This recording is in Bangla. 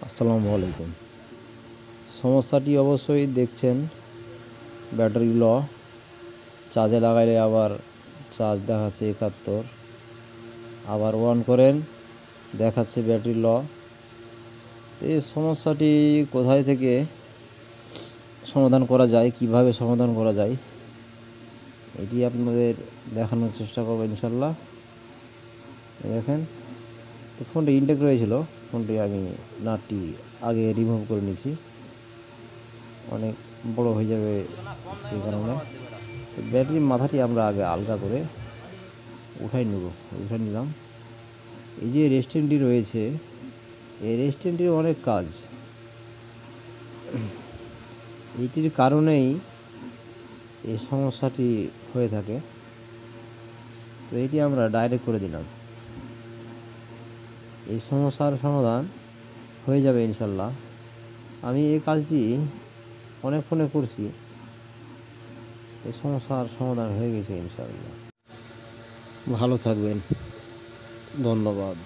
আসসালামু আলাইকুম। সমস্যাটি অবশ্যই দেখছেন, ব্যাটারিগুলো চার্জে লাগাইলে আবার চার্জ দেখাচ্ছে 71, আবার অন করেন দেখাচ্ছে ব্যাটারি ল। এই সমস্যাটি কোথায় থেকে সমাধান করা যায়, কিভাবে সমাধান করা যায়, এটি আপনাদের দেখানোর চেষ্টা করবো ইনশাল্লাহ। দেখেন, তো ফোনটি ইনটেক রয়েছিল, ফোনটি আমি নাটটি আগে রিমুভ করে নিয়েছি, অনেক বড় হয়ে যাবে সেই কারণে। ব্যাটারির মাথাটি আমরা আগে আলগা করে উঠাই নিলাম। এই যে রেস্টেন্টটি রয়েছে, এই রেস্টেন্টটির অনেক কাজ, এইটির কারণেই এই সমস্যাটি হয়ে থাকে। তো এটি আমরা ডাইরেক্ট করে দিলাম, এই সমস্যার সমাধান হয়ে যাবে ইনশাল্লাহ। আমি এই কাজটি অনেক ফোনে করছি, এই সমস্যার সমাধান হয়ে গেছে ইনশাল্লাহ। ভালো থাকবেন, ধন্যবাদ।